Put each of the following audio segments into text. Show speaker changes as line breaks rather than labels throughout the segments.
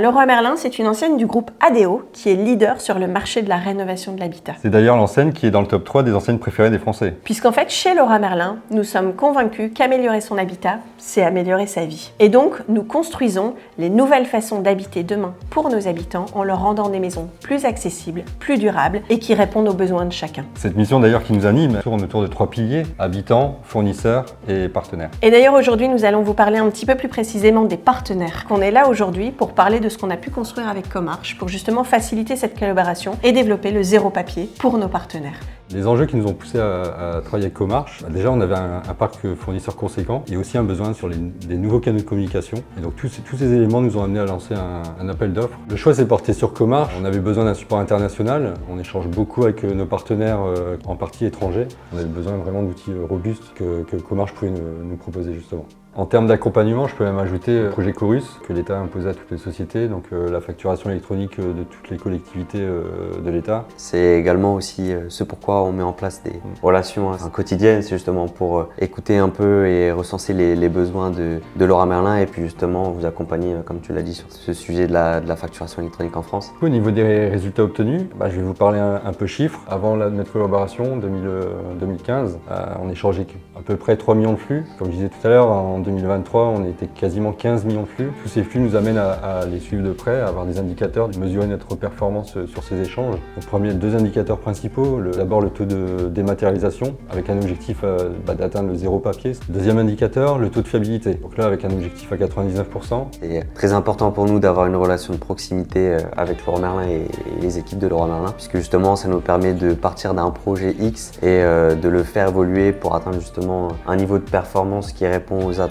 Leroy Merlin, c'est une enseigne du groupe ADO qui est leader sur le marché de la rénovation de l'habitat.
C'est d'ailleurs l'enseigne qui est dans le top 3 des enseignes préférées des Français.
Puisqu'en fait, chez Leroy Merlin, nous sommes convaincus qu'améliorer son habitat, c'est améliorer sa vie. Et donc, nous construisons les nouvelles façons d'habiter demain pour nos habitants en leur rendant des maisons plus accessibles, plus durables et qui répondent aux besoins de chacun.
Cette mission d'ailleurs qui nous anime tourne autour de 3 piliers, habitants, fournisseurs et partenaires.
Et d'ailleurs, aujourd'hui, nous allons vous parler un petit peu plus précisément des partenaires. On est là aujourd'hui pour parler de ce qu'on a pu construire avec Comarch pour justement faciliter cette collaboration et développer le zéro papier pour nos partenaires.
Les enjeux qui nous ont poussés à travailler avec Comarch, déjà on avait un parc fournisseur conséquent et aussi un besoin sur des nouveaux canaux de communication. Et donc tous ces éléments nous ont amené à lancer un appel d'offres. Le choix s'est porté sur Comarch. On avait besoin d'un support international. On échange beaucoup avec nos partenaires en partie étrangers. On avait besoin vraiment d'outils robustes que Comarch pouvait nous proposer justement. En termes d'accompagnement, je peux même ajouter le projet Chorus que l'État a imposé à toutes les sociétés, donc la facturation électronique de toutes les collectivités de l'État.
C'est également aussi ce pourquoi on met en place des relations quotidiennes, c'est justement pour écouter un peu et recenser les besoins de Leroy Merlin et puis justement vous accompagner, comme tu l'as dit, sur ce sujet de la facturation électronique en France.
Au niveau des résultats obtenus, je vais vous parler un peu chiffres. Avant notre collaboration, 2015, on échangeait à peu près 3 millions de flux. Comme je disais tout à l'heure, en 2023, on était quasiment 15 millions de flux. Tous ces flux nous amènent à les suivre de près, à avoir des indicateurs, de mesurer notre performance sur ces échanges. Donc, premier, 2 indicateurs principaux. D'abord, le taux de dématérialisation, avec un objectif d'atteindre le zéro papier. Deuxième indicateur, le taux de fiabilité. Donc là, avec un objectif à 99%.
C'est très important pour nous d'avoir une relation de proximité avec Leroy Merlin et les équipes de Leroy Merlin, puisque justement, ça nous permet de partir d'un projet X et de le faire évoluer pour atteindre justement un niveau de performance qui répond aux attentes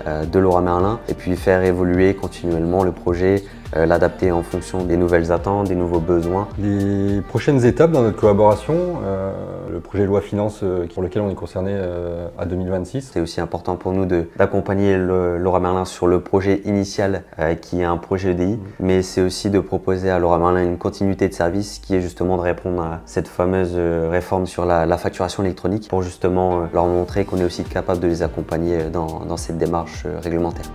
de Leroy Merlin et puis faire évoluer continuellement le projet, l'adapter en fonction des nouvelles attentes, des nouveaux besoins.
Les prochaines étapes dans notre collaboration, le projet loi finance pour lequel on est concerné à 2026.
C'est aussi important pour nous d'accompagner Leroy Merlin sur le projet initial qui est un projet EDI, mais c'est aussi de proposer à Leroy Merlin une continuité de service qui est justement de répondre à cette fameuse réforme sur la facturation électronique pour justement leur montrer qu'on est aussi capable de les accompagner dans cette démarche réglementaire.